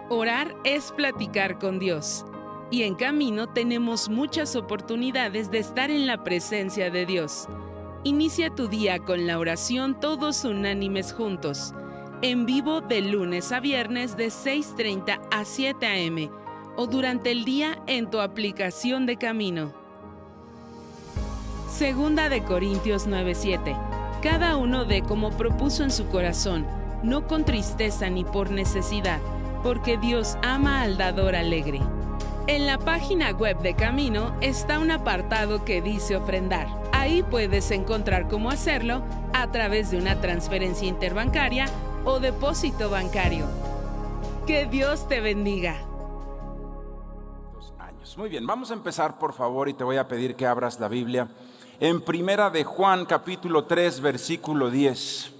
Orar es platicar con Dios. Y en Camino tenemos muchas oportunidades de estar en la presencia de Dios. Inicia tu día con la oración todos unánimes juntos. En vivo de lunes a viernes de 6:30 a 7 a.m. o durante el día en tu aplicación de Camino. Segunda de Corintios 9:7. Cada uno dé como propuso en su corazón, no con tristeza ni por necesidad, porque Dios ama al dador alegre. En la página web de Camino está un apartado que dice ofrendar. Ahí puedes encontrar cómo hacerlo a través de una transferencia interbancaria o depósito bancario. Que Dios te bendiga. Muy bien, vamos a empezar por favor y te voy a pedir que abras la Biblia en Primera de Juan capítulo 3 versículo 10.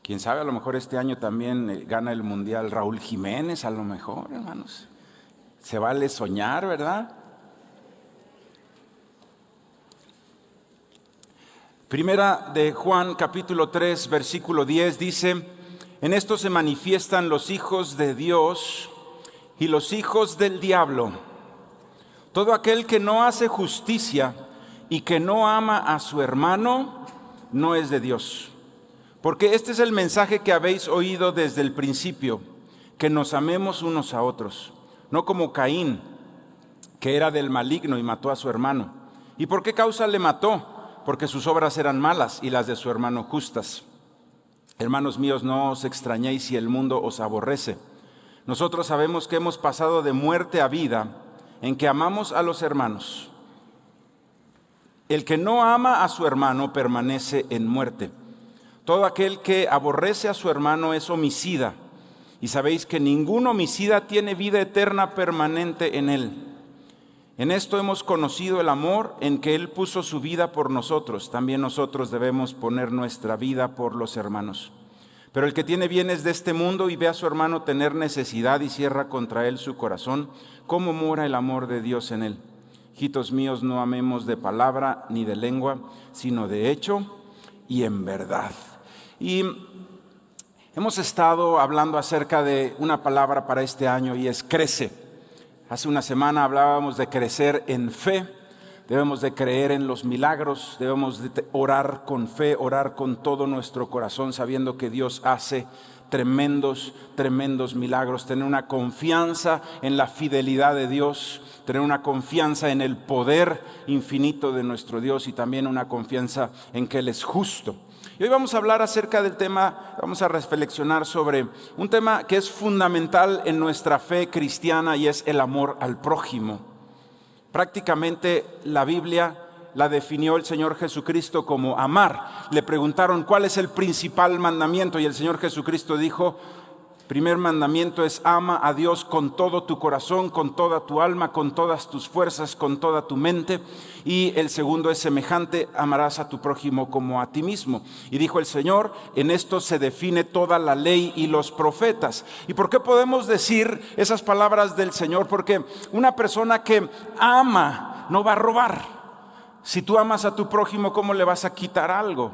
Quién sabe, a lo mejor este año también gana el mundial Raúl Jiménez, a lo mejor, hermanos. Se vale soñar, ¿verdad? Primera de Juan capítulo 3 versículo 10 dice: en esto se manifiestan los hijos de Dios y los hijos del diablo. Todo aquel que no hace justicia y que no ama a su hermano no es de Dios. Porque este es el mensaje que habéis oído desde el principio, que nos amemos unos a otros, no como Caín, que era del maligno y mató a su hermano. ¿Y por qué causa le mató? Porque sus obras eran malas y las de su hermano justas. Hermanos míos, no os extrañéis si el mundo os aborrece. Nosotros sabemos que hemos pasado de muerte a vida, en que amamos a los hermanos. El que no ama a su hermano permanece en muerte. Todo aquel que aborrece a su hermano es homicida, y sabéis que ningún homicida tiene vida eterna permanente en él. En esto hemos conocido el amor, en que Él puso su vida por nosotros. También nosotros debemos poner nuestra vida por los hermanos. Pero el que tiene bienes de este mundo y ve a su hermano tener necesidad y cierra contra él su corazón, ¿cómo mora el amor de Dios en él? Hijitos míos, no amemos de palabra ni de lengua, sino de hecho y en verdad. Y hemos estado hablando acerca de una palabra para este año y es crece. Hace una semana hablábamos de crecer en fe, debemos de creer en los milagros, debemos de orar con fe, orar con todo nuestro corazón, sabiendo que Dios hace tremendos milagros, tener una confianza en la fidelidad de Dios, tener una confianza en el poder infinito de nuestro Dios y también una confianza en que Él es justo. Y hoy vamos a hablar acerca del tema, vamos a reflexionar sobre un tema que es fundamental en nuestra fe cristiana y es el amor al prójimo. Prácticamente la Biblia la definió el Señor Jesucristo como amar. Le preguntaron cuál es el principal mandamiento y el Señor Jesucristo dijo: primer mandamiento es ama a Dios con todo tu corazón, con toda tu alma, con todas tus fuerzas, con toda tu mente. Y el segundo es semejante, amarás a tu prójimo como a ti mismo. Y dijo el Señor, en esto se define toda la ley y los profetas. ¿Y por qué podemos decir esas palabras del Señor? Porque una persona que ama no va a robar. Si tú amas a tu prójimo, ¿cómo le vas a quitar algo?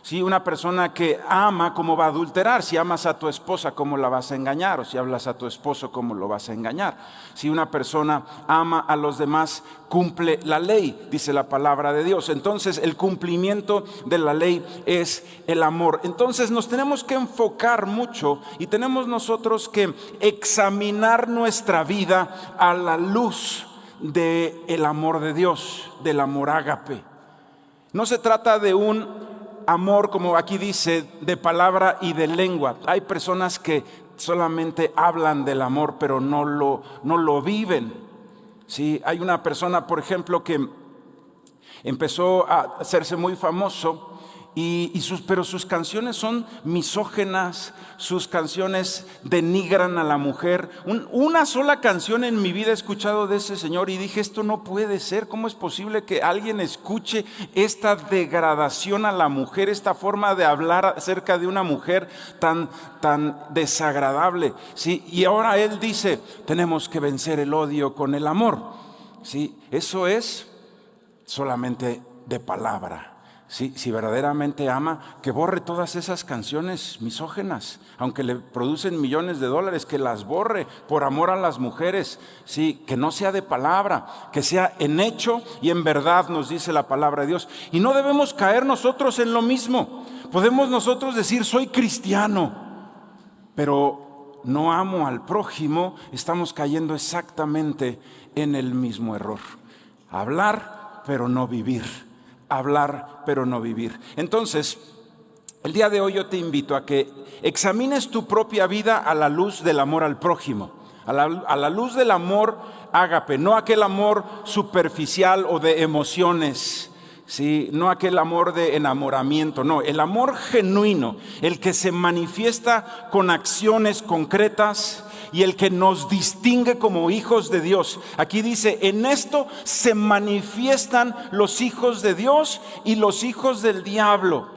Si una persona que ama, ¿cómo va a adulterar? Si amas a tu esposa, ¿cómo la vas a engañar? O si hablas a tu esposo, ¿cómo lo vas a engañar? Si una persona ama a los demás, cumple la ley, dice la palabra de Dios. Entonces, el cumplimiento de la ley es el amor. Entonces, nos tenemos que enfocar mucho y tenemos nosotros que examinar nuestra vida a la luz del amor de Dios, del amor ágape. No se trata de un amor, como aquí dice, de palabra y de lengua. Hay personas que solamente hablan del amor, pero no lo viven. ¿Sí? Hay una persona, por ejemplo, que empezó a hacerse muy famoso, pero sus canciones son misógenas, sus canciones denigran a la mujer. Una sola canción en mi vida he escuchado de ese señor y dije, esto no puede ser. ¿Cómo es posible que alguien escuche esta degradación a la mujer, esta forma de hablar acerca de una mujer tan desagradable? ¿Sí? Y ahora él dice, tenemos que vencer el odio con el amor. Sí, eso es solamente de palabra. Sí, si verdaderamente ama, que borre todas esas canciones misóginas, aunque le producen millones de dólares, que las borre por amor a las mujeres. Sí, que no sea de palabra, que sea en hecho y en verdad, nos dice la palabra de Dios. Y no debemos caer nosotros en lo mismo. Podemos nosotros decir, soy cristiano, pero no amo al prójimo. Estamos cayendo exactamente en el mismo error. Hablar, pero no vivir. Hablar, pero no vivir. Entonces, el día de hoy yo te invito a que examines tu propia vida a la luz del amor al prójimo, a la luz del amor ágape, no aquel amor superficial o de emociones, ¿sí? No aquel amor de enamoramiento, no, el amor genuino, el que se manifiesta con acciones concretas y el que nos distingue como hijos de Dios. Aquí dice, en esto se manifiestan los hijos de Dios y los hijos del diablo.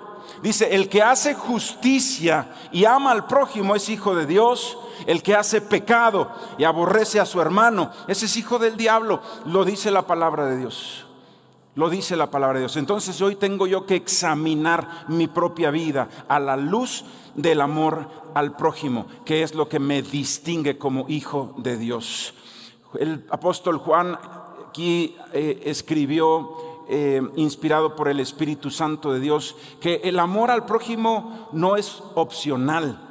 Dice, el que hace justicia y ama al prójimo es hijo de Dios. El que hace pecado y aborrece a su hermano, ese es hijo del diablo. Lo dice la palabra de Dios. Lo dice la palabra de Dios. Entonces hoy tengo yo que examinar mi propia vida a la luz del amor al prójimo, que es lo que me distingue como hijo de Dios. El apóstol Juan aquí escribió, inspirado por el Espíritu Santo de Dios, que el amor al prójimo no es opcional.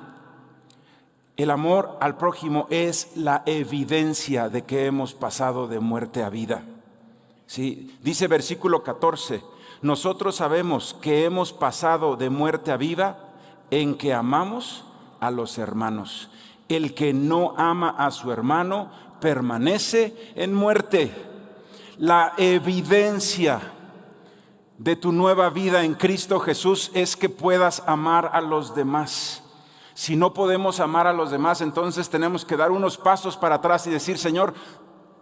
El amor al prójimo es la evidencia de que hemos pasado de muerte a vida. Sí, dice versículo 14, nosotros sabemos que hemos pasado de muerte a vida en que amamos a los hermanos. El que no ama a su hermano permanece en muerte. La evidencia de tu nueva vida en Cristo Jesús es que puedas amar a los demás. Si no podemos amar a los demás, entonces tenemos que dar unos pasos para atrás y decir, Señor,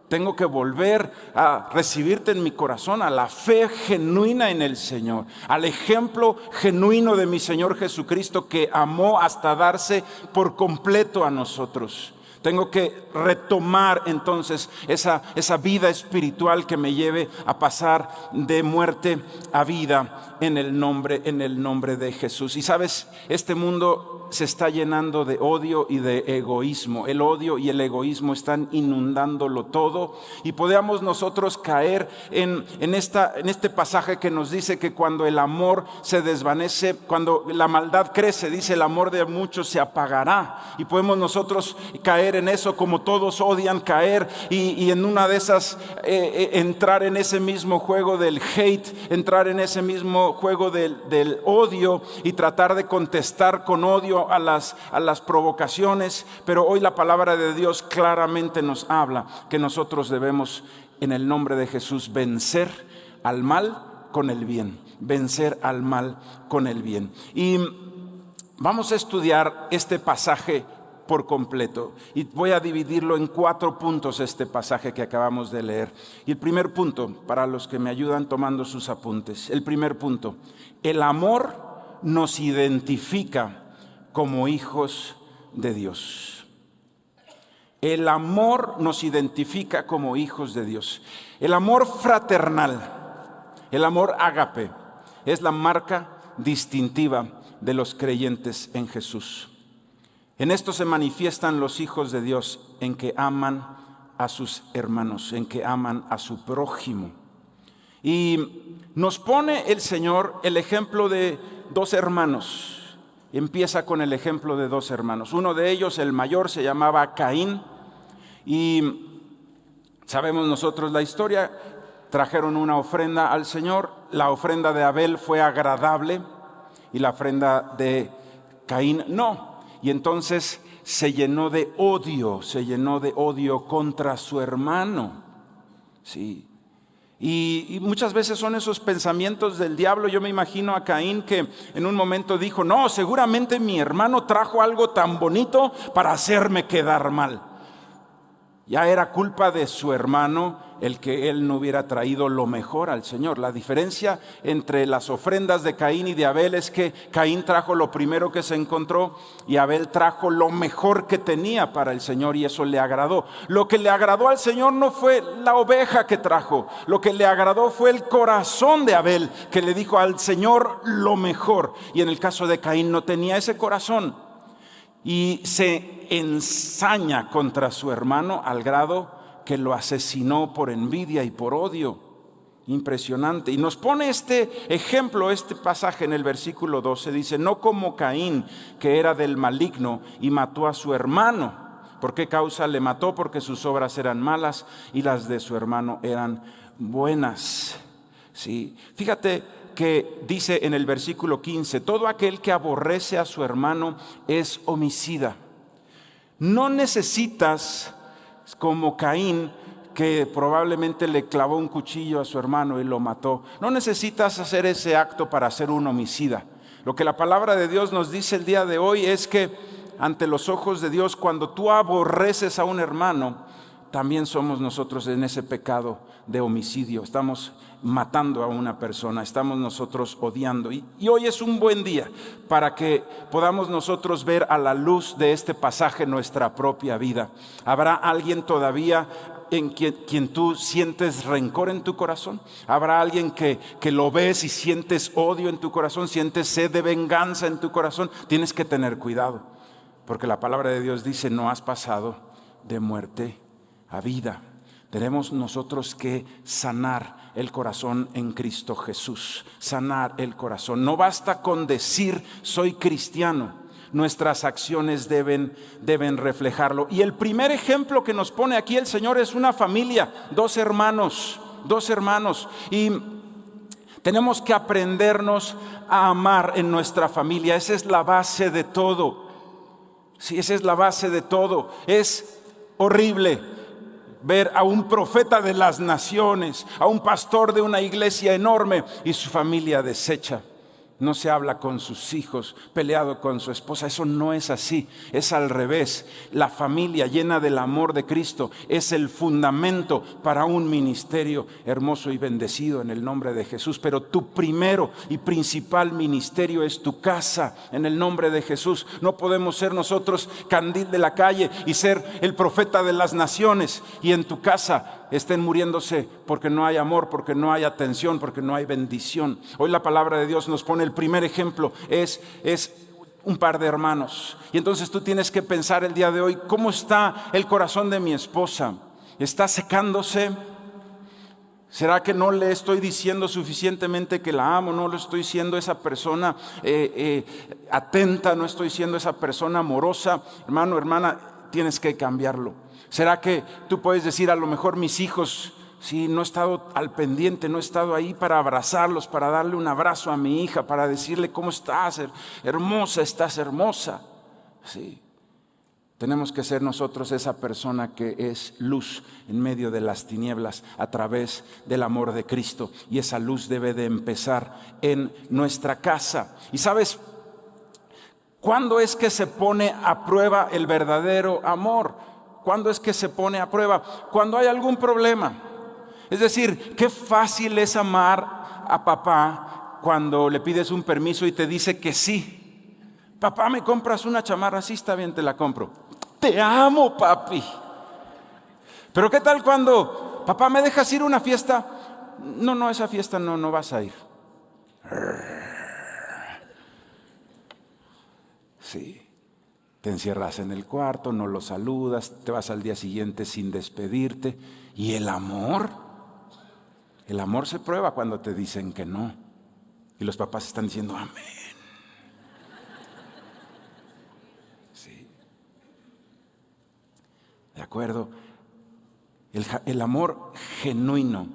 tengo que volver a recibirte en mi corazón, a la fe genuina en el Señor, al ejemplo genuino de mi Señor Jesucristo, que amó hasta darse por completo a nosotros. Tengo que retomar entonces esa vida espiritual que me lleve a pasar de muerte a vida en el nombre de Jesús. Y sabes, este mundo se está llenando de odio y de egoísmo. El odio y el egoísmo están inundándolo todo, y podemos nosotros caer en este pasaje que nos dice que cuando el amor se desvanece, cuando la maldad crece, dice, el amor de muchos se apagará. Y podemos nosotros caer en eso, como todos odian caer, y en una de esas entrar en ese mismo juego del hate, entrar en ese mismo juego del odio, y tratar de contestar con odio a las provocaciones. Pero hoy la palabra de Dios claramente nos habla que nosotros debemos, en el nombre de Jesús, vencer al mal con el bien, vencer al mal con el bien. Y vamos a estudiar este pasaje por completo, y voy a dividirlo en 4 puntos, este pasaje que acabamos de leer. Y el primer punto, para los que me ayudan tomando sus apuntes, el primer punto: el amor nos identifica como hijos de Dios. El amor nos identifica como hijos de Dios. El amor fraternal, el amor ágape, es la marca distintiva de los creyentes en Jesús. En esto se manifiestan los hijos de Dios, en que aman a sus hermanos, en que aman a su prójimo. Y nos pone el Señor el ejemplo de 2 hermanos. Empieza con el ejemplo de 2 hermanos. Uno de ellos, el mayor, se llamaba Caín, y sabemos nosotros la historia. Trajeron una ofrenda al Señor. La ofrenda de Abel fue agradable y la ofrenda de Caín no. Y entonces se llenó de odio contra su hermano. Sí. Y muchas veces son esos pensamientos del diablo. Yo me imagino a Caín, que en un momento dijo, no, seguramente mi hermano trajo algo tan bonito para hacerme quedar mal. Ya era culpa de su hermano el que él no hubiera traído lo mejor al Señor. La diferencia entre las ofrendas de Caín y de Abel es que Caín trajo lo primero que se encontró y Abel trajo lo mejor que tenía para el Señor, y eso le agradó. Lo que le agradó al Señor no fue la oveja que trajo, lo que le agradó fue el corazón de Abel, que le dijo al Señor lo mejor. Y en el caso de Caín no tenía ese corazón y se ensaña contra su hermano al grado que lo asesinó por envidia y por odio. Impresionante. Y nos pone este ejemplo, este pasaje en el versículo 12. Dice: no como Caín, que era del maligno y mató a su hermano. ¿Por qué causa le mató? Porque sus obras eran malas y las de su hermano eran buenas. Sí. Fíjate que dice en el versículo 15: todo aquel que aborrece a su hermano es homicida. No necesitas, como Caín, que probablemente le clavó un cuchillo a su hermano y lo mató, no necesitas hacer ese acto para ser un homicida. Lo que la palabra de Dios nos dice el día de hoy es que ante los ojos de Dios, cuando tú aborreces a un hermano, también somos nosotros en ese pecado de homicidio. Estamos matando a una persona, estamos nosotros odiando. Y hoy es un buen día para que podamos nosotros ver a la luz de este pasaje nuestra propia vida. ¿Habrá alguien todavía en quien tú sientes rencor en tu corazón? ¿Habrá alguien que lo ves y sientes odio en tu corazón, sientes sed de venganza en tu corazón? Tienes que tener cuidado, porque la palabra de Dios dice: no has pasado de muerte a vida. Tenemos nosotros que sanar el corazón en Cristo Jesús. Sanar el corazón. No basta con decir soy cristiano. Nuestras acciones deben reflejarlo. Y el primer ejemplo que nos pone aquí el Señor es una familia, dos hermanos. Y tenemos que aprendernos a amar en nuestra familia. Esa es la base de todo. Sí, esa es la base de todo. Es horrible ver a un profeta de las naciones, a un pastor de una iglesia enorme y su familia deshecha. No se habla con sus hijos, peleado con su esposa. Eso no es así, es al revés. La familia llena del amor de Cristo es el fundamento para un ministerio hermoso y bendecido en el nombre de Jesús. Pero tu primero y principal ministerio es tu casa en el nombre de Jesús. No podemos ser nosotros candil de la calle y ser el profeta de las naciones y en tu casa estén muriéndose porque no hay amor, porque no hay atención, porque no hay bendición. Hoy la palabra de Dios nos pone el primer ejemplo, es un par de hermanos. Y entonces tú tienes que pensar el día de hoy: ¿cómo está el corazón de mi esposa? ¿Está secándose? ¿Será que no le estoy diciendo suficientemente que la amo? ¿No le estoy siendo esa persona atenta? ¿No estoy siendo esa persona amorosa? Hermano, hermana, tienes que cambiarlo. ¿Será que tú puedes decir: a lo mejor mis hijos, sí, no he estado al pendiente, no he estado ahí para abrazarlos, para darle un abrazo a mi hija, para decirle cómo estás, hermosa, estás hermosa? Sí. Tenemos que ser nosotros esa persona que es luz en medio de las tinieblas a través del amor de Cristo. Y esa luz debe de empezar en nuestra casa. ¿Y sabes cuándo es que se pone a prueba el verdadero amor? ¿Cuándo es que se pone a prueba? Cuando hay algún problema. Es decir, qué fácil es amar a papá cuando le pides un permiso y te dice que sí. Papá, ¿me compras una chamarra? Sí, está bien, te la compro. Te amo, papi. Pero ¿qué tal cuando: papá, ¿me dejas ir a una fiesta? No, esa fiesta no vas a ir. Sí. Te encierras en el cuarto, no lo saludas, te vas al día siguiente sin despedirte. ¿Y el amor? El amor se prueba cuando te dicen que no. Y los papás están diciendo amén. Sí. ¿De acuerdo? El amor genuino,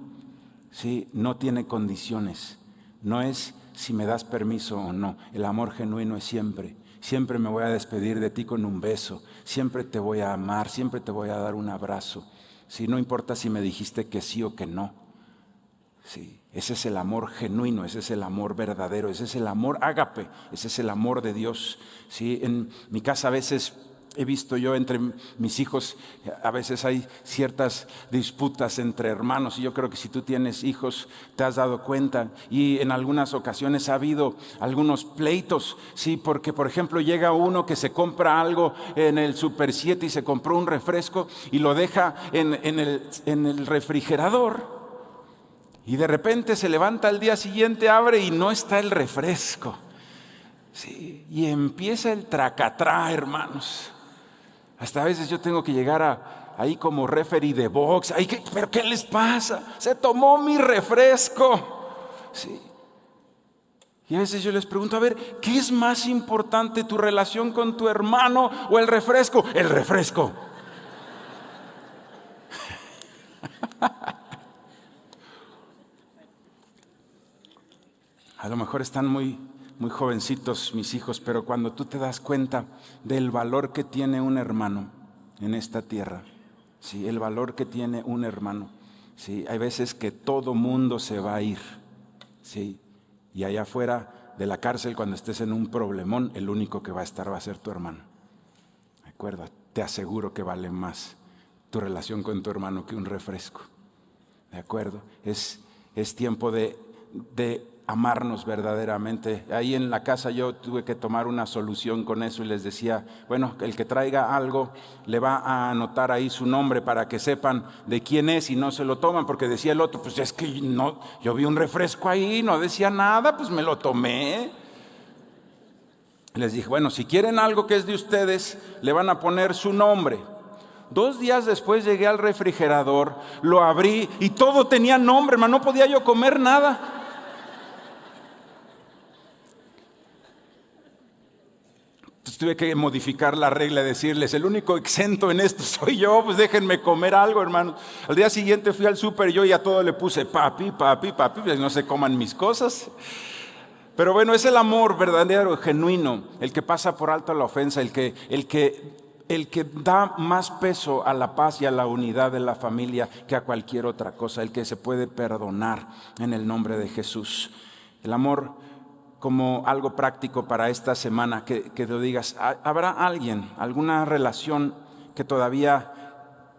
¿sí?, no tiene condiciones. No es si me das permiso o no. El amor genuino es siempre me voy a despedir de ti con un beso, siempre te voy a amar, siempre te voy a dar un abrazo. Sí, no importa si me dijiste que sí o que no. Sí, ese es el amor genuino, ese es el amor verdadero, ese es el amor ágape, ese es el amor de Dios. Sí, en mi casa a veces he visto yo entre mis hijos, a veces hay ciertas disputas entre hermanos, y yo creo que si tú tienes hijos te has dado cuenta, y en algunas ocasiones ha habido algunos pleitos, sí, porque por ejemplo llega uno que se compra algo en el Super 7 y se compró un refresco y lo deja en el refrigerador, y de repente se levanta al día siguiente, abre y no está el refresco. Sí, y empieza el tracatrá, hermanos. Hasta a veces yo tengo que llegar ahí como referee de box. ¿Pero qué les pasa? Se tomó mi refresco. Sí. Y a veces yo les pregunto, a ver, ¿qué es más importante, tu relación con tu hermano o el refresco? El refresco. A lo mejor están muy jovencitos mis hijos, pero cuando tú te das cuenta del valor que tiene un hermano en esta tierra, sí, el valor que tiene un hermano, sí, hay veces que todo mundo se va a ir, sí, y allá afuera de la cárcel, cuando estés en un problemón, el único que va a estar va a ser tu hermano. Recuerda, te aseguro que vale más tu relación con tu hermano que un refresco. ¿De acuerdo? Es tiempo de amarnos verdaderamente. Ahí en la casa yo tuve que tomar una solución con eso y les decía, bueno, el que traiga algo le va a anotar ahí su nombre para que sepan de quién es y no se lo toman, porque decía el otro, pues es que no, yo vi un refresco ahí, no decía nada, pues me lo tomé. Les dije, bueno, si quieren algo que es de ustedes, le van a poner su nombre. 2 días después llegué al refrigerador, lo abrí y todo tenía nombre, hermano, no podía yo comer nada. Entonces tuve que modificar la regla y decirles, el único exento en esto soy yo, pues déjenme comer algo, hermano. Al día siguiente fui al súper y yo ya todo le puse papi, pues no se coman mis cosas. Pero bueno, es el amor verdadero, genuino, el que pasa por alto la ofensa, el que da más peso a la paz y a la unidad de la familia que a cualquier otra cosa, el que se puede perdonar en el nombre de Jesús. El amor como algo práctico para esta semana, que te digas, ¿habrá alguien, alguna relación que todavía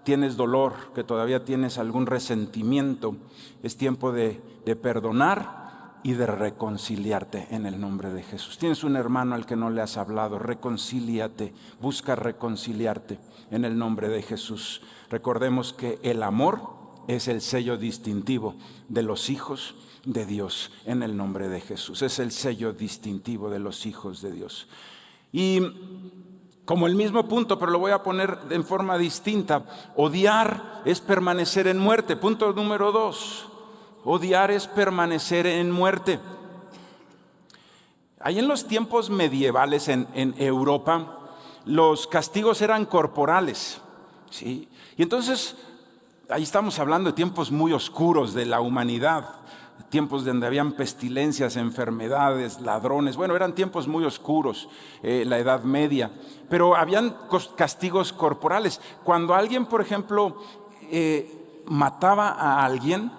tienes dolor, que todavía tienes algún resentimiento? Es tiempo de perdonar y de reconciliarte en el nombre de Jesús. Tienes un hermano al que no le has hablado, reconcíliate, busca reconciliarte en el nombre de Jesús. Recordemos que el amor es el sello distintivo de los hijos de Dios en el nombre de Jesús. Es el sello distintivo de los hijos de Dios. Y como el mismo punto, pero lo voy a poner en forma distinta, odiar es permanecer en muerte. Punto número 2. Odiar es permanecer en muerte. Ahí en los tiempos medievales en Europa, los castigos eran corporales, ¿sí? Y entonces, ahí estamos hablando de tiempos muy oscuros de la humanidad, tiempos donde habían pestilencias, enfermedades, ladrones. Bueno, eran tiempos muy oscuros, la Edad Media, pero habían castigos corporales. Cuando alguien, por ejemplo, mataba a alguien,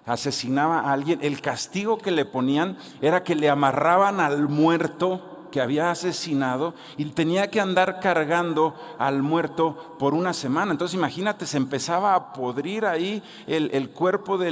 asesinaba a alguien, el castigo que le ponían era que le amarraban al muerto que había asesinado y tenía que andar cargando al muerto por una semana. Entonces imagínate, se empezaba a podrir ahí el cuerpo de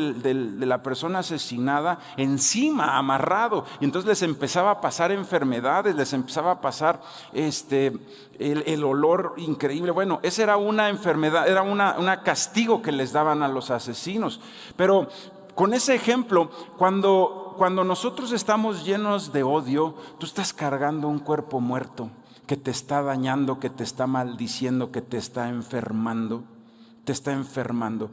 la persona asesinada encima, amarrado, y entonces les empezaba a pasar enfermedades, les empezaba a pasar el olor increíble. Bueno, esa era una enfermedad, era una castigo que les daban a los asesinos. Pero con ese ejemplo, cuando nosotros estamos llenos de odio, tú estás cargando un cuerpo muerto que te está dañando, que te está maldiciendo, que te está enfermando. Te está enfermando.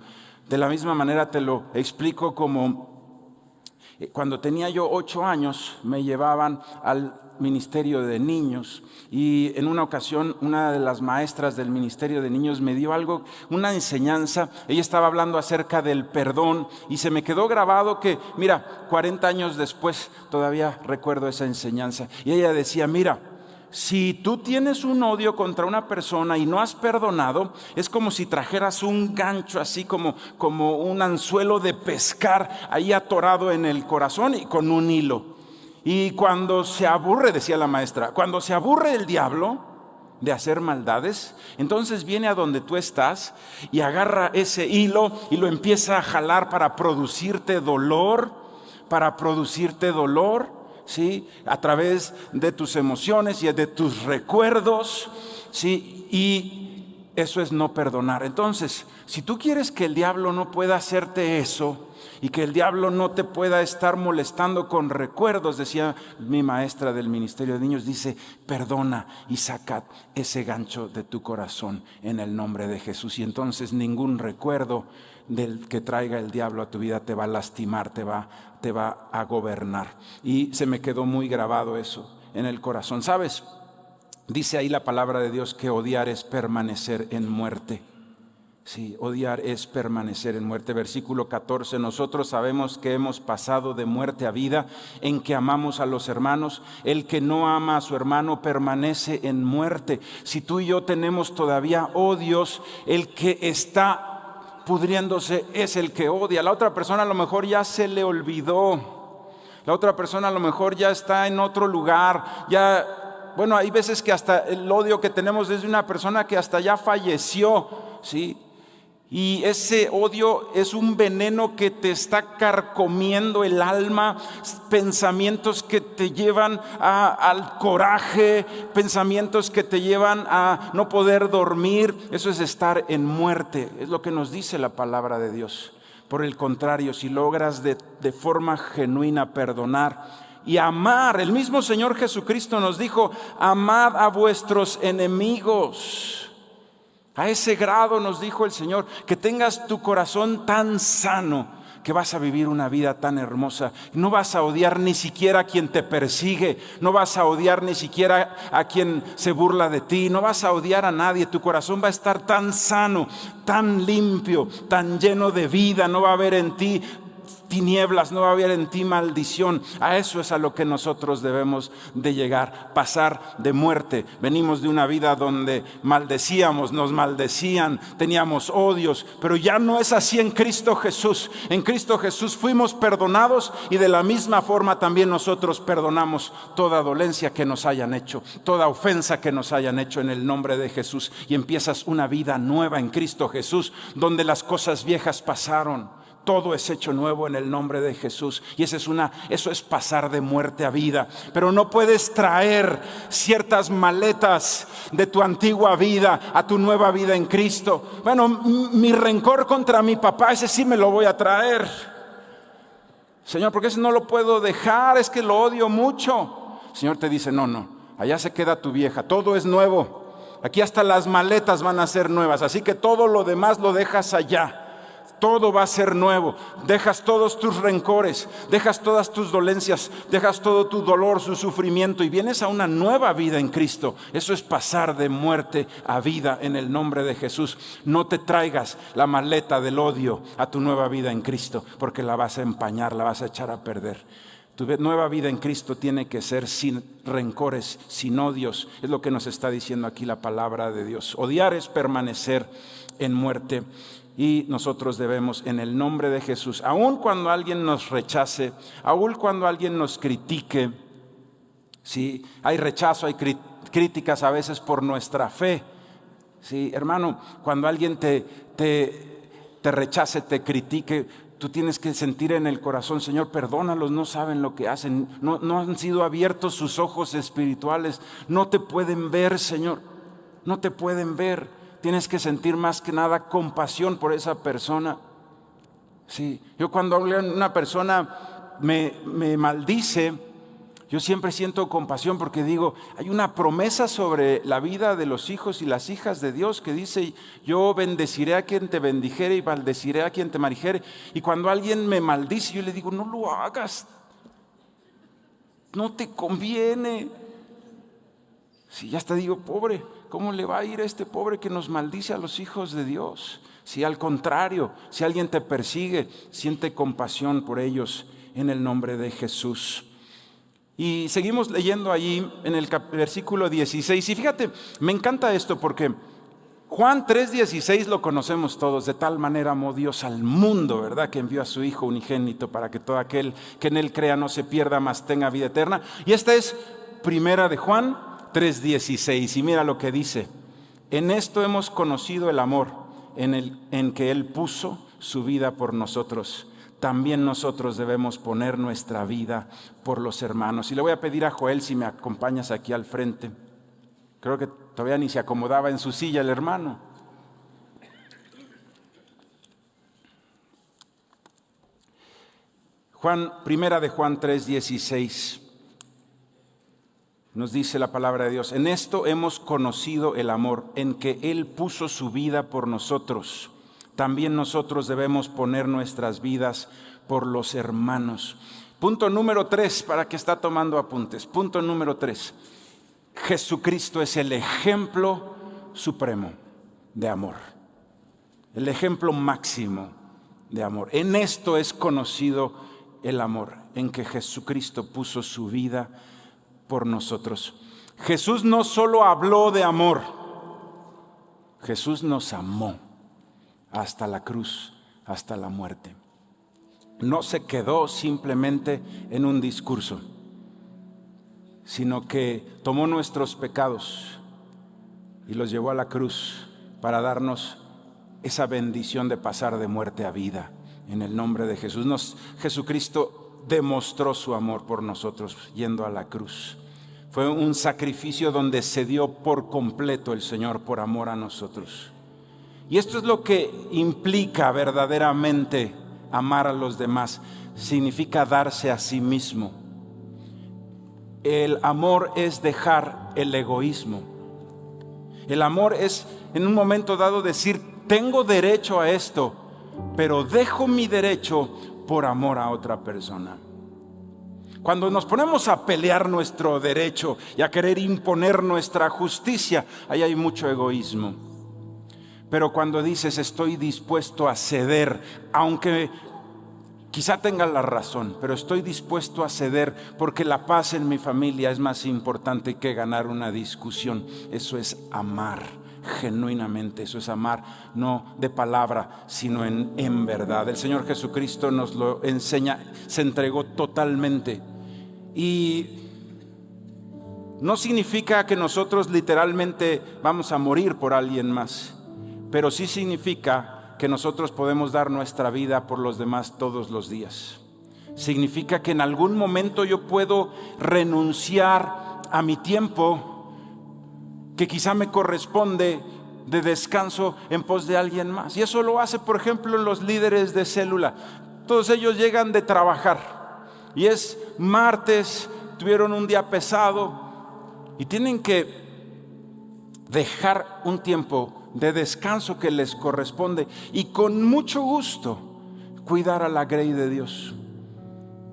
De la misma manera te lo explico como cuando tenía yo 8 años, me llevaban al ministerio de niños, y en una ocasión una de las maestras del ministerio de niños me dio una enseñanza. Ella estaba hablando acerca del perdón y se me quedó grabado que, mira, 40 años después todavía recuerdo esa enseñanza. Y ella decía, mira, si tú tienes un odio contra una persona y no has perdonado, es como si trajeras un gancho así como un anzuelo de pescar ahí atorado en el corazón y con un hilo. Y cuando se aburre, decía la maestra, cuando se aburre el diablo, de hacer maldades, entonces viene a donde tú estás y agarra ese hilo y lo empieza a jalar para producirte dolor, ¿sí? A través de tus emociones y de tus recuerdos, ¿sí? Y eso es no perdonar. Entonces, si tú quieres que el diablo no pueda hacerte eso, y que el diablo no te pueda estar molestando con recuerdos, decía mi maestra del Ministerio de Niños, dice: perdona y saca ese gancho de tu corazón en el nombre de Jesús. Y entonces ningún recuerdo del que traiga el diablo a tu vida te va a lastimar, te va a gobernar. Y se me quedó muy grabado eso en el corazón. ¿Sabes? Dice ahí la palabra de Dios que odiar es permanecer en muerte. Sí, odiar es permanecer en muerte. Versículo 14, nosotros sabemos que hemos pasado de muerte a vida en que amamos a los hermanos. El que no ama a su hermano permanece en muerte. Si tú y yo tenemos todavía odios, el que está pudriéndose es el que odia. La otra persona a lo mejor ya se le olvidó. La otra persona a lo mejor ya está en otro lugar. Bueno, hay veces que hasta el odio que tenemos es de una persona que hasta ya falleció, ¿sí? Y ese odio es un veneno que te está carcomiendo el alma, pensamientos que te llevan al coraje, pensamientos que te llevan a no poder dormir. Eso es estar en muerte, es lo que nos dice la palabra de Dios. Por el contrario, si logras de forma genuina perdonar y amar, el mismo Señor Jesucristo nos dijo: amad a vuestros enemigos. A ese grado nos dijo el Señor, que tengas tu corazón tan sano que vas a vivir una vida tan hermosa. No vas a odiar ni siquiera a quien te persigue, no vas a odiar ni siquiera a quien se burla de ti, no vas a odiar a nadie. Tu corazón va a estar tan sano, tan limpio, tan lleno de vida. No va a haber en ti tinieblas, no va a haber en ti maldición. A eso es a lo que nosotros debemos de llegar, pasar de muerte. Venimos de una vida donde maldecíamos, nos maldecían, teníamos odios, pero ya no es así en Cristo Jesús. En Cristo Jesús fuimos perdonados y de la misma forma también nosotros perdonamos toda dolencia que nos hayan hecho, toda ofensa que nos hayan hecho en el nombre de Jesús. Y empiezas una vida nueva en Cristo Jesús, donde las cosas viejas pasaron. Todo es hecho nuevo en el nombre de Jesús. Y eso es pasar de muerte a vida. Pero no puedes traer ciertas maletas de tu antigua vida a tu nueva vida en Cristo. Bueno, mi rencor contra mi papá, ese sí me lo voy a traer. Señor, porque ese no lo puedo dejar, es que lo odio mucho. El Señor te dice: no, allá se queda tu vieja, todo es nuevo. Aquí hasta las maletas van a ser nuevas, así que todo lo demás lo dejas allá. Todo va a ser nuevo. Dejas todos tus rencores, dejas todas tus dolencias, dejas todo tu dolor, su sufrimiento y vienes a una nueva vida en Cristo. Eso es pasar de muerte a vida en el nombre de Jesús. No te traigas la maleta del odio a tu nueva vida en Cristo, porque la vas a empañar, la vas a echar a perder. Tu nueva vida en Cristo tiene que ser sin rencores, sin odios. Es lo que nos está diciendo aquí la palabra de Dios. Odiar es permanecer en muerte. Y nosotros debemos, en el nombre de Jesús, aun cuando alguien nos rechace, aun cuando alguien nos critique, ¿sí? Hay rechazo, hay críticas a veces por nuestra fe. ¿Sí? Hermano, cuando alguien te rechace, te critique, tú tienes que sentir en el corazón: Señor, perdónalos, no saben lo que hacen, no han sido abiertos sus ojos espirituales, no te pueden ver, Señor, no te pueden ver. Tienes que sentir más que nada compasión por esa persona. Sí, yo cuando una persona me maldice, yo siempre siento compasión porque digo, hay una promesa sobre la vida de los hijos y las hijas de Dios que dice: yo bendeciré a quien te bendijere y maldeciré a quien te maldijere. Y cuando alguien me maldice, yo le digo: no lo hagas, no te conviene. Si ya te digo, pobre, ¿cómo le va a ir a este pobre que nos maldice a los hijos de Dios? Si al contrario, si alguien te persigue, siente compasión por ellos en el nombre de Jesús. Y seguimos leyendo allí en el versículo 16. Y fíjate, me encanta esto porque Juan 3:16 lo conocemos todos. De tal manera amó Dios al mundo, ¿verdad? Que envió a su Hijo unigénito para que todo aquel que en él crea no se pierda, mas tenga vida eterna. Y esta es primera de Juan, 3:16 y mira lo que dice. En esto hemos conocido el amor, en que Él puso su vida por nosotros. También nosotros debemos poner nuestra vida por los hermanos. Y le voy a pedir a Joel si me acompañas aquí al frente. Creo que todavía ni se acomodaba en su silla el hermano. Primera de Juan 3:16. Nos dice la palabra de Dios, en esto hemos conocido el amor, en que Él puso su vida por nosotros. También nosotros debemos poner nuestras vidas por los hermanos. Punto número 3, para que está tomando apuntes. Punto número 3. Jesucristo es el ejemplo supremo de amor. El ejemplo máximo de amor. En esto es conocido el amor, en que Jesucristo puso su vida por nosotros. Jesús no solo habló de amor, Jesús nos amó hasta la cruz, hasta la muerte. No se quedó simplemente en un discurso, sino que tomó nuestros pecados y los llevó a la cruz para darnos esa bendición de pasar de muerte a vida. En el nombre de Jesús, Jesucristo demostró su amor por nosotros yendo a la cruz. Fue un sacrificio donde se dio por completo el Señor por amor a nosotros. Y esto es lo que implica verdaderamente amar a los demás. Significa darse a sí mismo. El amor es dejar el egoísmo. El amor es en un momento dado decir, tengo derecho a esto, pero dejo mi derecho por amor a otra persona. Cuando nos ponemos a pelear nuestro derecho y a querer imponer nuestra justicia, ahí hay mucho egoísmo. Pero cuando dices estoy dispuesto a ceder, aunque quizá tenga la razón, pero estoy dispuesto a ceder porque la paz en mi familia es más importante que ganar una discusión. Eso es amar. Genuinamente, eso es amar, no de palabra, sino en verdad. El Señor Jesucristo nos lo enseña, se entregó totalmente. Y no significa que nosotros literalmente vamos a morir por alguien más, pero sí significa que nosotros podemos dar nuestra vida por los demás todos los días. Significa que en algún momento yo puedo renunciar a mi tiempo que quizá me corresponde de descanso en pos de alguien más. Y eso lo hace, por ejemplo, los líderes de célula. Todos ellos llegan de trabajar y es martes, tuvieron un día pesado y tienen que dejar un tiempo de descanso que les corresponde y con mucho gusto cuidar a la grey de Dios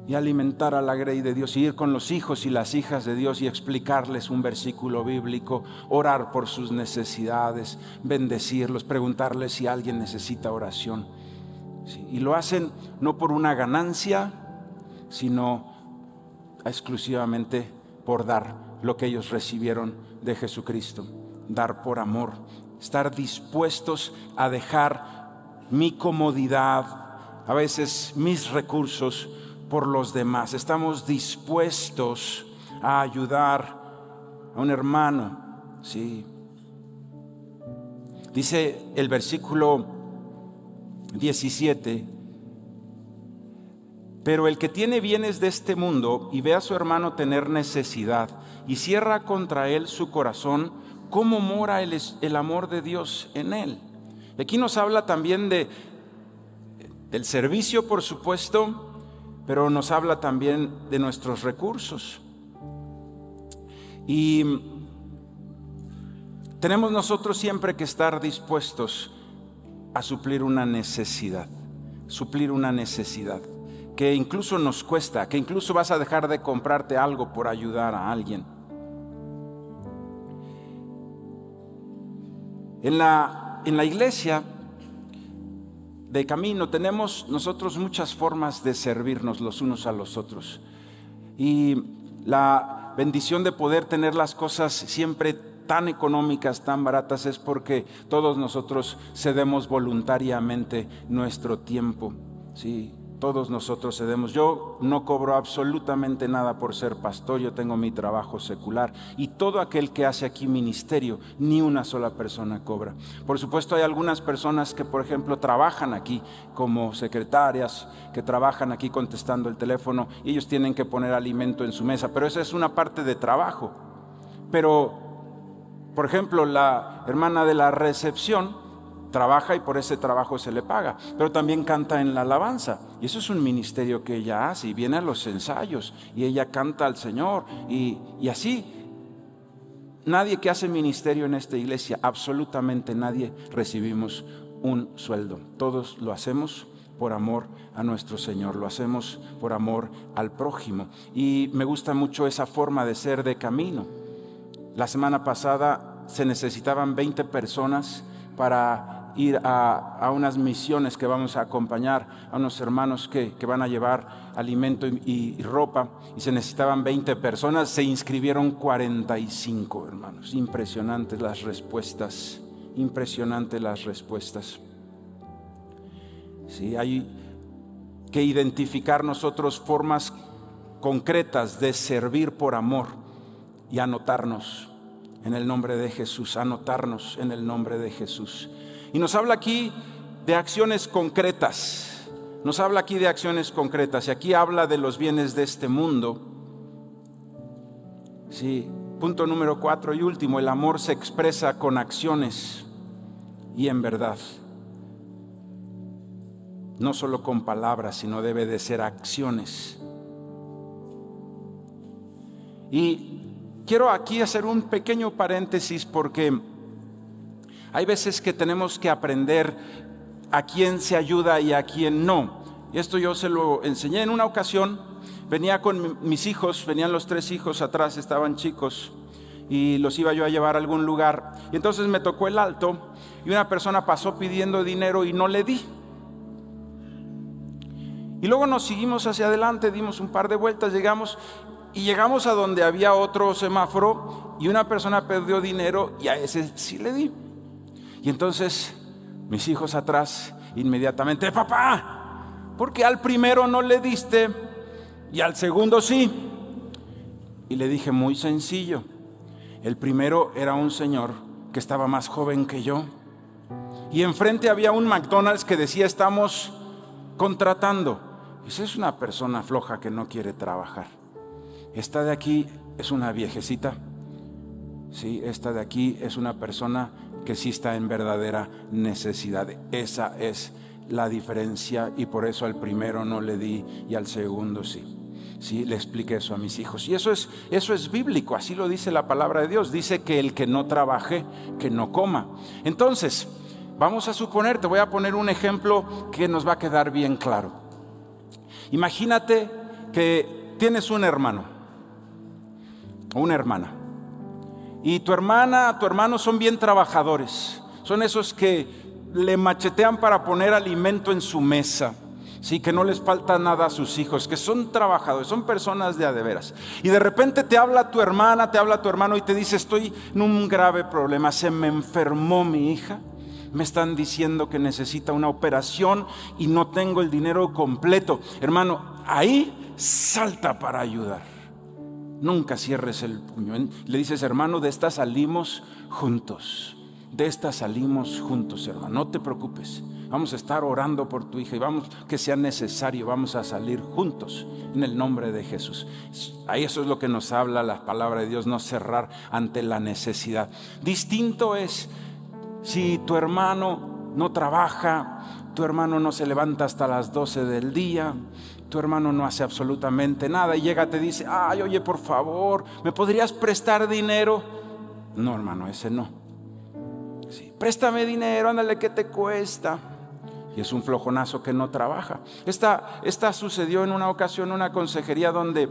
y alimentar a la grey de Dios, y ir con los hijos y las hijas de Dios y explicarles un versículo bíblico, orar por sus necesidades, bendecirlos, preguntarles si alguien necesita oración. Sí, y lo hacen no por una ganancia, sino exclusivamente por dar lo que ellos recibieron de Jesucristo, dar por amor, estar dispuestos a dejar mi comodidad, a veces mis recursos, por los demás. Estamos dispuestos a ayudar a un hermano. Sí. Dice el versículo 17: pero el que tiene bienes de este mundo y ve a su hermano tener necesidad y cierra contra él su corazón, ¿cómo mora el amor de Dios en él? Aquí nos habla también del servicio, por supuesto, pero nos habla también de nuestros recursos. Y tenemos nosotros siempre que estar dispuestos a suplir una necesidad que incluso nos cuesta, que incluso vas a dejar de comprarte algo por ayudar a alguien. En la iglesia de Camino tenemos nosotros muchas formas de servirnos los unos a los otros, y la bendición de poder tener las cosas siempre tan económicas, tan baratas, es porque todos nosotros cedemos voluntariamente nuestro tiempo, ¿sí? Todos nosotros cedemos. Yo no cobro absolutamente nada por ser pastor, yo tengo mi trabajo secular, y todo aquel que hace aquí ministerio, ni una sola persona cobra. Por supuesto hay algunas personas que, por ejemplo, trabajan aquí como secretarias, que trabajan aquí contestando el teléfono, y ellos tienen que poner alimento en su mesa, pero esa es una parte de trabajo. Pero, por ejemplo, la hermana de la recepción trabaja y por ese trabajo se le paga, pero también canta en la alabanza, y eso es un ministerio que ella hace, y viene a los ensayos y ella canta al Señor, y así. Nadie que hace ministerio en esta iglesia, absolutamente nadie, recibimos un sueldo. Todos lo hacemos por amor a nuestro Señor, lo hacemos por amor al prójimo, y me gusta mucho esa forma de ser de Camino. La semana pasada se necesitaban 20 personas para ir a unas misiones que vamos a acompañar a unos hermanos que van a llevar alimento y ropa, y se necesitaban 20 personas, se inscribieron 45 hermanos. Impresionantes las respuestas, impresionantes las respuestas. Sí, hay que identificar nosotros formas concretas de servir por amor y anotarnos en el nombre de Jesús, anotarnos en el nombre de Jesús. Y nos habla aquí de acciones concretas, nos habla aquí de acciones concretas, y aquí habla de los bienes de este mundo. Sí, punto número 4 y último, el amor se expresa con acciones y en verdad. No solo con palabras, sino debe de ser acciones. Y quiero aquí hacer un pequeño paréntesis, porque hay veces que tenemos que aprender a quién se ayuda y a quién no. Y esto yo se lo enseñé en una ocasión. Venía con mis hijos, venían los 3 hijos atrás, estaban chicos, y los iba yo a llevar a algún lugar. Y entonces me tocó el alto, y una persona pasó pidiendo dinero y no le di. Y luego nos seguimos hacia adelante, dimos un par de vueltas, llegamos a donde había otro semáforo, y una persona perdió dinero y a ese sí le di. Y entonces mis hijos atrás inmediatamente: papá, ¿por qué al primero no le diste y al segundo sí? Y le dije: muy sencillo, el primero era un señor que estaba más joven que yo, y enfrente había un McDonald's que decía: estamos contratando. Esa es una persona floja que no quiere trabajar. Esta de aquí es una viejecita. Sí, esta de aquí es una persona que sí está en verdadera necesidad. Esa es la diferencia, y por eso al primero no le di y al segundo sí. Sí, le expliqué eso a mis hijos, y eso es bíblico, así lo dice la palabra de Dios. Dice que el que no trabaje, que no coma. Entonces, vamos a suponer, te voy a poner un ejemplo que nos va a quedar bien claro. Imagínate que tienes un hermano o una hermana, y tu hermana, tu hermano son bien trabajadores, son esos que le machetean para poner alimento en su mesa, sí, que no les falta nada a sus hijos, que son trabajadores, son personas de a de veras. Y de repente te habla tu hermana, te habla tu hermano y te dice: estoy en un grave problema, se me enfermó mi hija, me están diciendo que necesita una operación y no tengo el dinero completo. Hermano, ahí salta para ayudar. Nunca cierres el puño. Le dices: hermano, de esta salimos juntos. De esta salimos juntos, hermano. No te preocupes. Vamos a estar orando por tu hija, y vamos, que sea necesario, vamos a salir juntos en el nombre de Jesús. Ahí eso es lo que nos habla la palabra de Dios, no cerrar ante la necesidad. Distinto es si tu hermano no trabaja, tu hermano no se levanta hasta las 12 del día, tu hermano no hace absolutamente nada y llega, te dice: ay, oye, por favor, ¿me podrías prestar dinero? No, hermano, ese no. Sí, préstame dinero, ándale, ¿qué te cuesta? Y es un flojonazo que no trabaja. Esta sucedió en una ocasión, en una consejería donde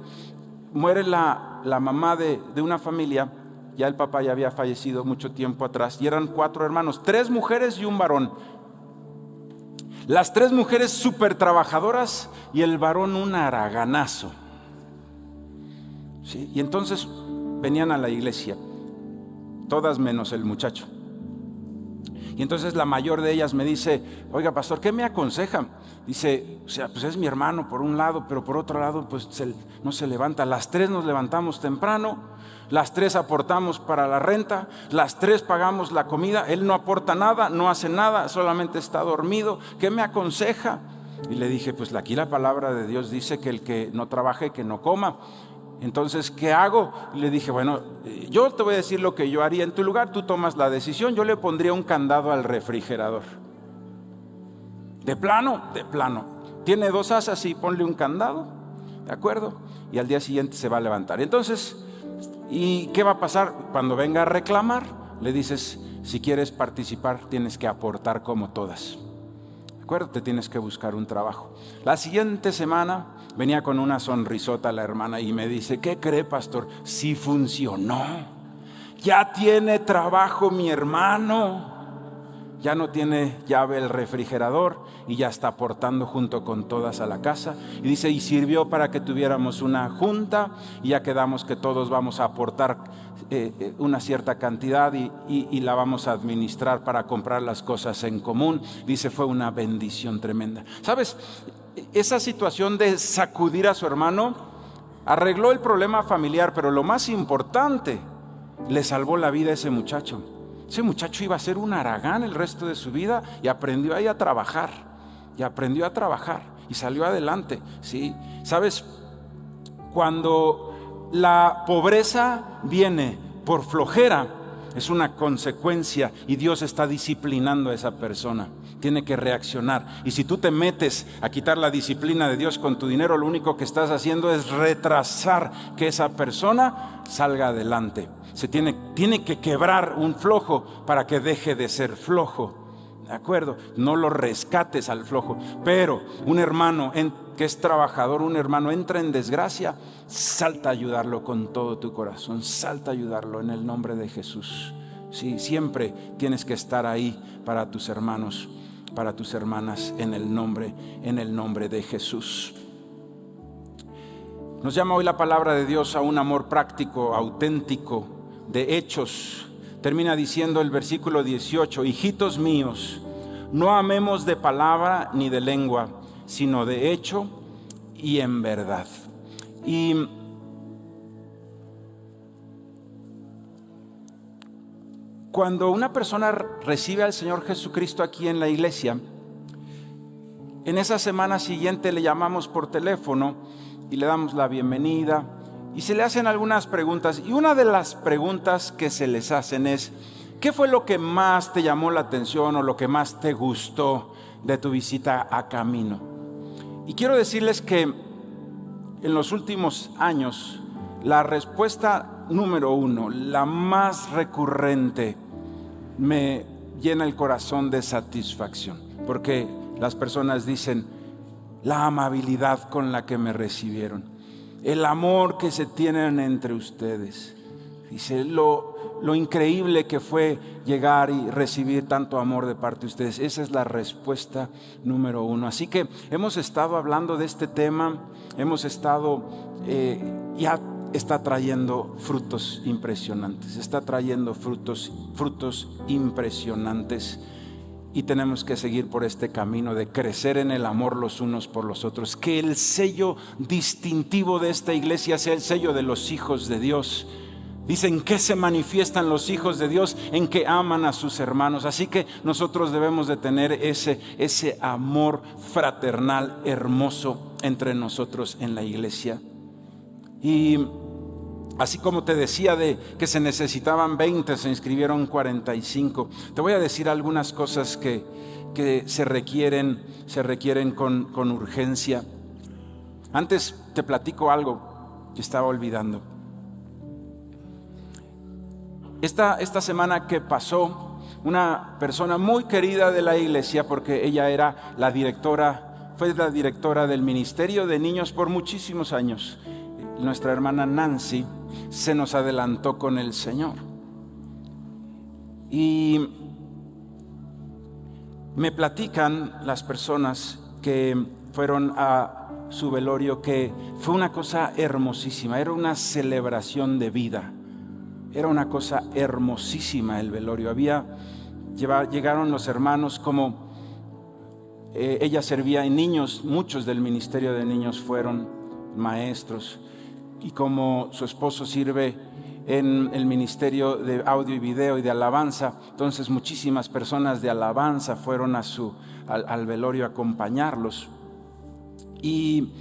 muere la mamá de una familia. Ya el papá ya había fallecido mucho tiempo atrás, y eran 4 hermanos, 3 mujeres y un varón. Las 3 mujeres súper trabajadoras y el varón un haraganazo. ¿Sí? Y entonces venían a la iglesia, todas menos el muchacho. Y entonces la mayor de ellas me dice: oiga, pastor, ¿qué me aconseja? Dice, o sea, pues es mi hermano por un lado, pero por otro lado pues no se levanta. Las tres nos levantamos temprano, las tres aportamos para la renta, las tres pagamos la comida, él no aporta nada, no hace nada, solamente está dormido. ¿Qué me aconseja? Y le dije, pues aquí la palabra de Dios dice que el que no trabaje, que no coma. Entonces, ¿qué hago? Y le dije, bueno, yo te voy a decir lo que yo haría en tu lugar, tú tomas la decisión. Yo le pondría un candado al refrigerador. De plano. Tiene 2 asas, sí, ponle un candado, ¿de acuerdo? Y al día siguiente se va a levantar. Entonces, ¿y qué va a pasar? Cuando venga a reclamar, le dices, si quieres participar, tienes que aportar como todas. ¿De acuerdo? Te tienes que buscar un trabajo. La siguiente semana venía con una sonrisota la hermana y me dice, ¿qué cree, pastor? Sí funcionó. Ya tiene trabajo mi hermano. Ya no tiene llave el refrigerador y ya está aportando junto con todas a la casa. Y dice, y sirvió para que tuviéramos una junta y ya quedamos que todos vamos a aportar una cierta cantidad y la vamos a administrar para comprar las cosas en común. Dice, fue una bendición tremenda. ¿Sabes? Esa situación de sacudir a su hermano arregló el problema familiar, pero lo más importante, le salvó la vida a ese muchacho. Ese muchacho iba a ser un haragán el resto de su vida y aprendió ahí a trabajar. Y salió adelante. ¿Sí? ¿Sabes? Cuando la pobreza viene por flojera, es una consecuencia y Dios está disciplinando a esa persona. Tiene que reaccionar. Y si tú te metes a quitar la disciplina de Dios con tu dinero, lo único que estás haciendo es retrasar que esa persona salga adelante. Se tiene que quebrar un flojo para que deje de ser flojo. ¿De acuerdo? No lo rescates al flojo. Pero un hermano que es trabajador, un hermano entra en desgracia, salta a ayudarlo con todo tu corazón. Salta a ayudarlo en el nombre de Jesús. Sí, siempre tienes que estar ahí para tus hermanos, para tus hermanas, en el nombre de Jesús. Nos llama hoy la palabra de Dios a un amor práctico, auténtico, de hechos. Termina diciendo el versículo 18, hijitos míos, no amemos de palabra ni de lengua, sino de hecho y en verdad. Y cuando una persona recibe al Señor Jesucristo aquí en la iglesia, en esa semana siguiente le llamamos por teléfono y le damos la bienvenida y se le hacen algunas preguntas. Y una de las preguntas que se les hacen es, ¿qué fue lo que más te llamó la atención o lo que más te gustó de tu visita a Camino? Y quiero decirles que en los últimos años, la respuesta número 1, la más recurrente, me llena el corazón de satisfacción, porque las personas dicen, la amabilidad con la que me recibieron, el amor que se tienen entre ustedes. Dice, lo increíble que fue llegar y recibir tanto amor de parte de ustedes. Esa es la respuesta número 1. Así que hemos estado hablando de este tema, hemos estado, ya está trayendo frutos impresionantes, está trayendo frutos impresionantes. Y tenemos que seguir por este camino de crecer en el amor los unos por los otros. Que el sello distintivo de esta iglesia sea el sello de los hijos de Dios. Dicen que se manifiestan los hijos de Dios en que aman a sus hermanos. Así que nosotros debemos de tener ese amor fraternal hermoso entre nosotros en la iglesia. Y así como te decía de que se necesitaban 20, se inscribieron 45. Te voy a decir algunas cosas que se requieren con urgencia. Antes te platico algo que estaba olvidando. Esta semana que pasó, una persona muy querida de la iglesia, porque ella era fue la directora del Ministerio de Niños por muchísimos años. Nuestra hermana Nancy se nos adelantó con el Señor. Y me platican las personas que fueron a su velorio que fue una cosa hermosísima, era una celebración de vida, era una cosa hermosísima el velorio. Había llegaron los hermanos, como ella servía en niños, muchos del ministerio de niños fueron maestros, y como su esposo sirve en el ministerio de audio y video y de alabanza, entonces muchísimas personas de alabanza fueron al velorio a acompañarlos. Y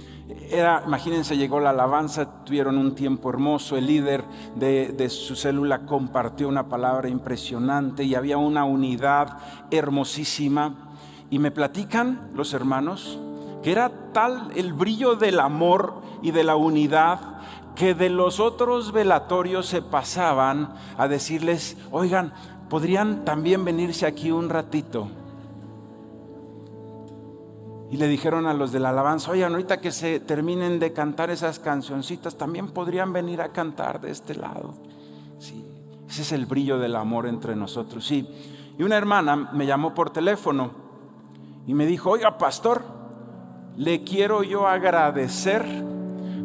imagínense, llegó la alabanza, tuvieron un tiempo hermoso, el líder de su célula compartió una palabra impresionante y había una unidad hermosísima. Y me platican los hermanos que era tal el brillo del amor y de la unidad, que de los otros velatorios se pasaban a decirles: oigan, ¿podrían también venirse aquí un ratito? Y le dijeron a los de la alabanza: oigan, ahorita que se terminen de cantar esas cancioncitas, también podrían venir a cantar de este lado. Sí, ese es el brillo del amor entre nosotros. Sí. Y una hermana me llamó por teléfono y me dijo: oiga, pastor, le quiero yo agradecer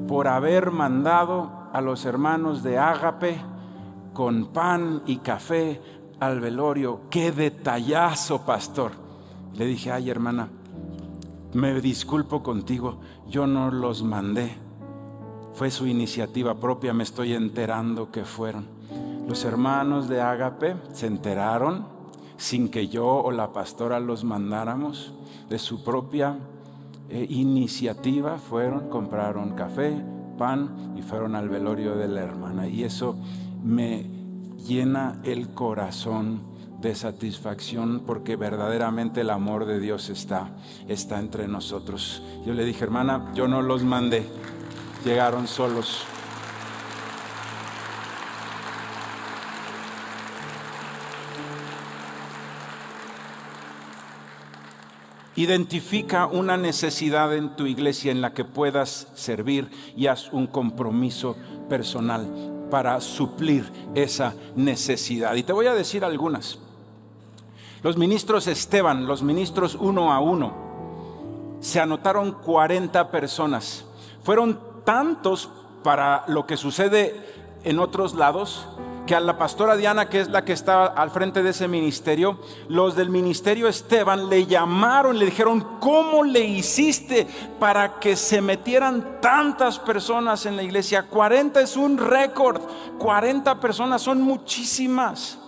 por haber mandado a los hermanos de Ágape con pan y café al velorio. ¡Qué detallazo, pastor! Le dije: ay, hermana, me disculpo contigo, yo no los mandé, fue su iniciativa propia, me estoy enterando que fueron. Los hermanos de Ágape se enteraron sin que yo o la pastora los mandáramos, de su propia iniciativa fueron, compraron café, pan y fueron al velorio de la hermana. Y eso me llena el corazón de satisfacción, porque verdaderamente el amor de Dios está entre nosotros. Yo le dije: hermana, yo no los mandé, llegaron solos. Identifica una necesidad en tu iglesia en la que puedas servir y haz un compromiso personal para suplir esa necesidad. Y te voy a decir algunas. Los ministros Esteban, los ministros 1 a 1, se anotaron 40 personas. Fueron tantos para lo que sucede en otros lados, que a la pastora Diana, que es la que está al frente de ese ministerio, los del ministerio Esteban le llamaron, le dijeron: ¿cómo le hiciste para que se metieran tantas personas en la iglesia? 40 es un récord, 40 personas son muchísimas.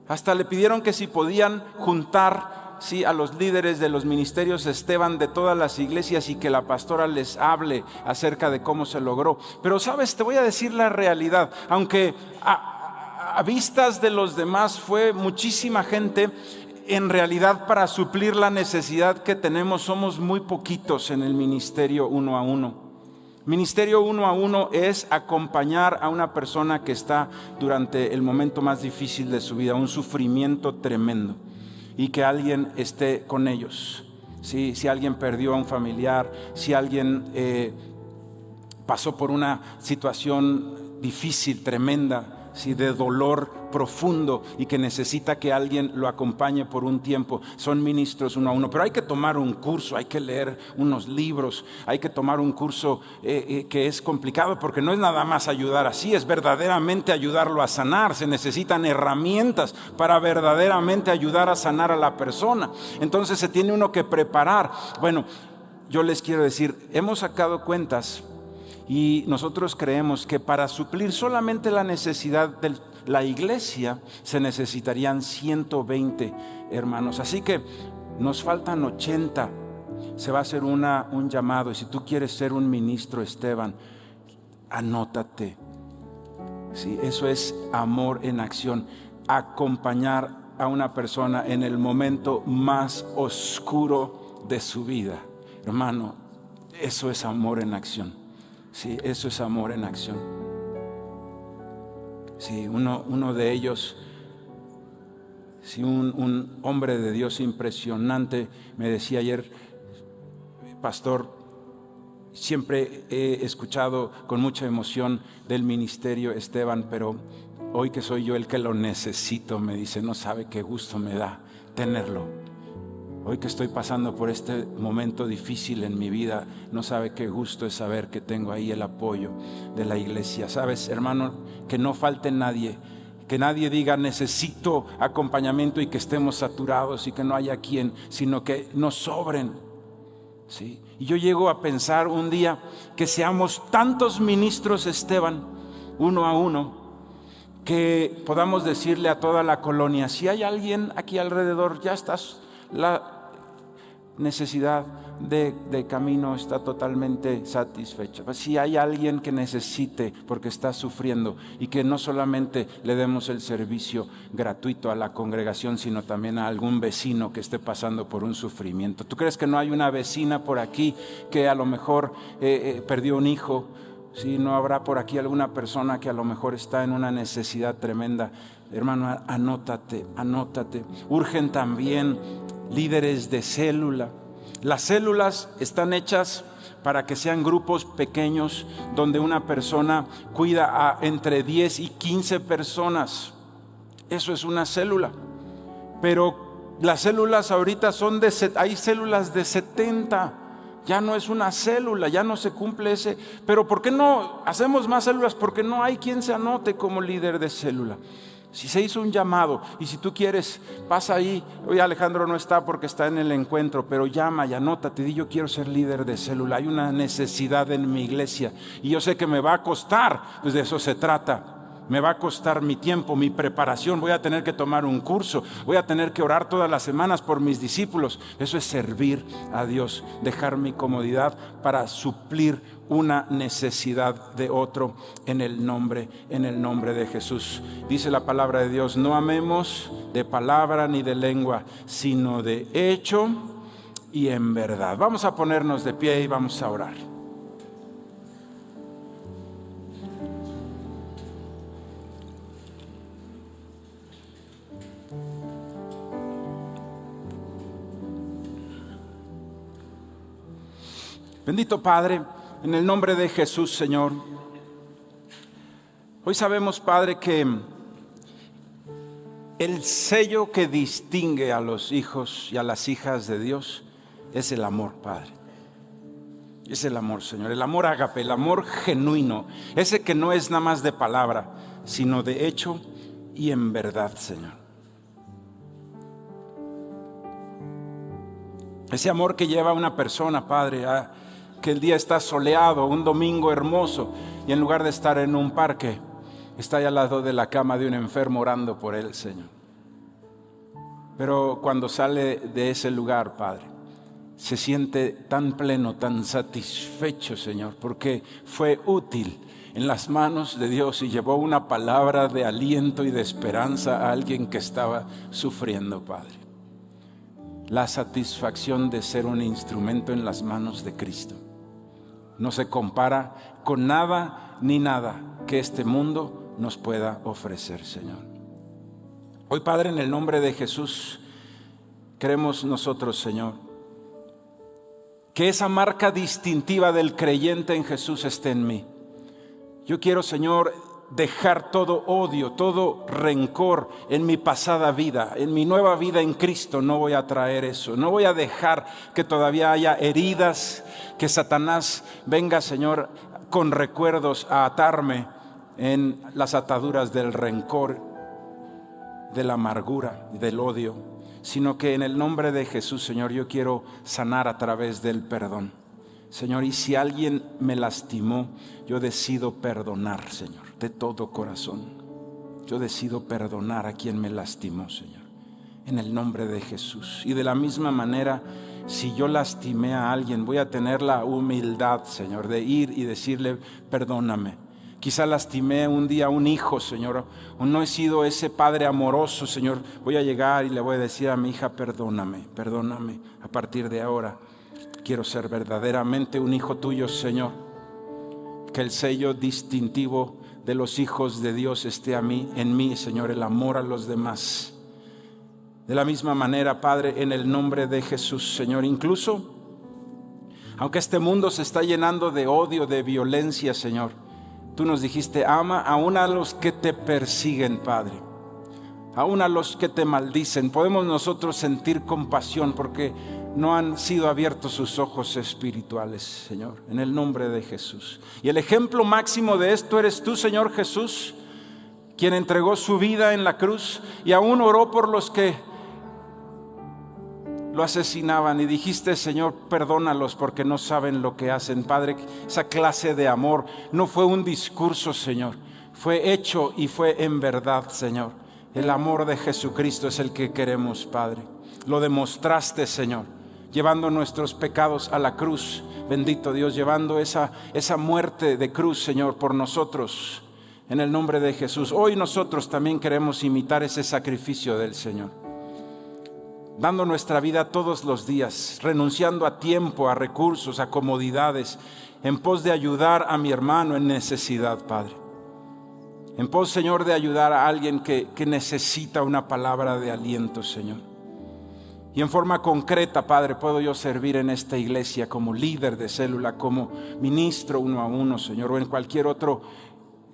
Hasta le pidieron que si podían juntar a los líderes de los ministerios Esteban de todas las iglesias y que la pastora les hable acerca de cómo se logró. Pero sabes, te voy a decir la realidad, aunque a vistas de los demás fue muchísima gente, en realidad para suplir la necesidad que tenemos somos muy poquitos en el ministerio 1 a 1. Ministerio 1 a 1 es acompañar a una persona que está durante el momento más difícil de su vida, un sufrimiento tremendo, y que alguien esté con ellos. ¿Sí? Si alguien perdió a un familiar, si alguien pasó por una situación difícil, tremenda, ¿sí? De dolor profundo, y que necesita que alguien lo acompañe por un tiempo, son ministros 1 a 1. Pero hay que tomar un curso, hay que leer unos libros, hay que tomar un curso que es complicado, porque no es nada más ayudar así, es verdaderamente ayudarlo a sanar. Se necesitan herramientas para verdaderamente ayudar a sanar a la persona. Entonces se tiene uno que preparar. Bueno, yo les quiero decir, hemos sacado cuentas y nosotros creemos que para suplir solamente la necesidad de la iglesia se necesitarían 120 hermanos. Así que nos faltan 80. Se va a hacer un llamado, y si tú quieres ser un ministro Esteban, anótate. Sí, eso es amor en acción. Acompañar a una persona en el momento más oscuro de su vida. Hermano, eso es amor en acción. Sí, eso es amor en acción. Sí, uno de ellos, sí, un hombre de Dios impresionante, me decía ayer: pastor, siempre he escuchado con mucha emoción del ministerio Esteban, pero hoy que soy yo el que lo necesito, me dice, no sabe qué gusto me da tenerlo. Hoy que estoy pasando por este momento difícil en mi vida, no sabe qué gusto es saber que tengo ahí el apoyo de la iglesia. Sabes, hermano, que no falte nadie Que nadie diga necesito acompañamiento y que estemos saturados y que no haya quien, sino que nos sobren. ¿Sí? Y yo llego a pensar un día que seamos tantos ministros Esteban, uno a uno, que podamos decirle a toda la colonia: si hay alguien aquí alrededor, ya estás, la necesidad de camino está totalmente satisfecha. Si hay alguien que necesite porque está sufriendo, y que no solamente le demos el servicio gratuito a la congregación, sino también a algún vecino que esté pasando por un sufrimiento. ¿Tú crees que no hay una vecina por aquí que a lo mejor perdió un hijo? ¿Sí? ¿No habrá por aquí alguna persona que a lo mejor está en una necesidad tremenda? Hermano, anótate. Urgen también líderes de célula. Las células están hechas para que sean grupos pequeños donde una persona cuida a entre 10 y 15 personas. Eso es una célula. Pero las células ahorita hay células de 70. Ya no es una célula, ya no se cumple ese. Pero ¿por qué no hacemos más células? Porque no hay quien se anote como líder de célula. Si se hizo un llamado, y si tú quieres, pasa ahí. Hoy Alejandro no está porque está en el encuentro, pero llama y anótate, di: yo quiero ser líder de célula. Hay una necesidad en mi iglesia y yo sé que me va a costar, pues de eso se trata. Me va a costar mi tiempo, mi preparación. Voy a tener que tomar un curso, voy a tener que orar todas las semanas por mis discípulos. Eso es servir a Dios, dejar mi comodidad para suplir una necesidad de otro en el nombre de Jesús. Dice la palabra de Dios: no amemos de palabra ni de lengua, sino de hecho y en verdad. Vamos a ponernos de pie y vamos a orar. Bendito Padre, en el nombre de Jesús, Señor, hoy sabemos, Padre, que el sello que distingue a los hijos y a las hijas de Dios es el amor, Padre. Es el amor, Señor, el amor ágape, el amor genuino, ese que no es nada más de palabra, sino de hecho y en verdad, Señor. Ese amor que lleva a una persona, Padre, que el día está soleado, un domingo hermoso, y en lugar de estar en un parque, está ahí al lado de la cama de un enfermo orando por él, Señor. Pero cuando sale de ese lugar, Padre, se siente tan pleno, tan satisfecho, Señor, porque fue útil en las manos de Dios y llevó una palabra de aliento y de esperanza a alguien que estaba sufriendo, Padre. La satisfacción de ser un instrumento en las manos de Cristo no se compara con nada ni nada que este mundo nos pueda ofrecer, Señor. Hoy, Padre, en el nombre de Jesús, queremos nosotros, Señor, que esa marca distintiva del creyente en Jesús esté en mí. Yo quiero, Señor, dejar todo odio, todo rencor en mi pasada vida. En mi nueva vida en Cristo no voy a traer eso. No voy a dejar que todavía haya heridas, que Satanás venga, Señor, con recuerdos a atarme en las ataduras del rencor, de la amargura, del odio, sino que en el nombre de Jesús, Señor, yo quiero sanar a través del perdón. Señor, y si alguien me lastimó, yo decido perdonar, Señor, de todo corazón. Yo decido perdonar a quien me lastimó, Señor, en el nombre de Jesús. Y de la misma manera, si yo lastimé a alguien, voy a tener la humildad, Señor, de ir y decirle: perdóname. Quizá lastimé un día a un hijo, Señor, o no he sido ese padre amoroso, Señor. Voy a llegar y le voy a decir a mi hija: perdóname. A partir de ahora quiero ser verdaderamente un hijo tuyo, Señor. Que el sello distintivo de los hijos de Dios esté en mí, Señor, el amor a los demás. De la misma manera, Padre, en el nombre de Jesús, Señor, incluso aunque este mundo se está llenando de odio, de violencia, Señor, tú nos dijiste: ama aún a los que te persiguen, Padre, aún a los que te maldicen. Podemos nosotros sentir compasión porque no han sido abiertos sus ojos espirituales, Señor, en el nombre de Jesús. Y el ejemplo máximo de esto eres tú, Señor Jesús, quien entregó su vida en la cruz y aún oró por los que lo asesinaban, y dijiste: Señor, perdónalos porque no saben lo que hacen. Padre, esa clase de amor no fue un discurso, Señor, fue hecho y fue en verdad, Señor. El amor de Jesucristo es el que queremos, Padre. Lo demostraste, Señor, llevando nuestros pecados a la cruz. Bendito Dios, llevando esa muerte de cruz, Señor, por nosotros, en el nombre de Jesús. Hoy nosotros también queremos imitar ese sacrificio del Señor, dando nuestra vida todos los días, renunciando a tiempo, a recursos, a comodidades, en pos de ayudar a mi hermano en necesidad, Padre. En pos, Señor, de ayudar a alguien que necesita una palabra de aliento, Señor. Y en forma concreta, Padre, puedo yo servir en esta iglesia como líder de célula, como ministro 1 a 1, Señor, o en cualquier otro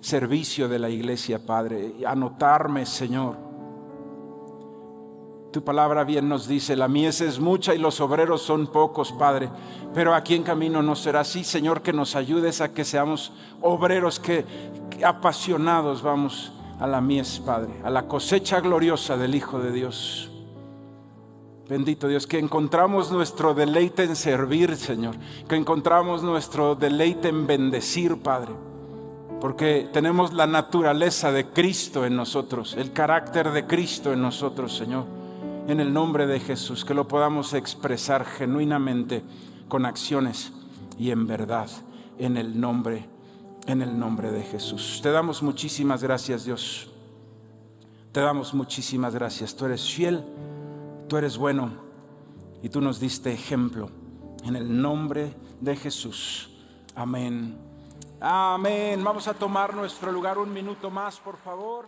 servicio de la iglesia, Padre. Y anotarme, Señor. Tu palabra bien nos dice: la mies es mucha y los obreros son pocos, Padre. Pero aquí en camino no será así, Señor, que nos ayudes a que seamos obreros que apasionados vamos a la mies, Padre, a la cosecha gloriosa del Hijo de Dios. Bendito Dios, que encontramos nuestro deleite en servir, Señor, que encontramos nuestro deleite en bendecir, Padre, porque tenemos la naturaleza de Cristo en nosotros, el carácter de Cristo en nosotros, Señor. En el nombre de Jesús, que lo podamos expresar genuinamente con acciones y en verdad, en el nombre de Jesús. Te damos muchísimas gracias, Dios. Te damos muchísimas gracias. Tú eres fiel, tú eres bueno y tú nos diste ejemplo. En el nombre de Jesús. Amén. Amén. Vamos a tomar nuestro lugar un minuto más, por favor.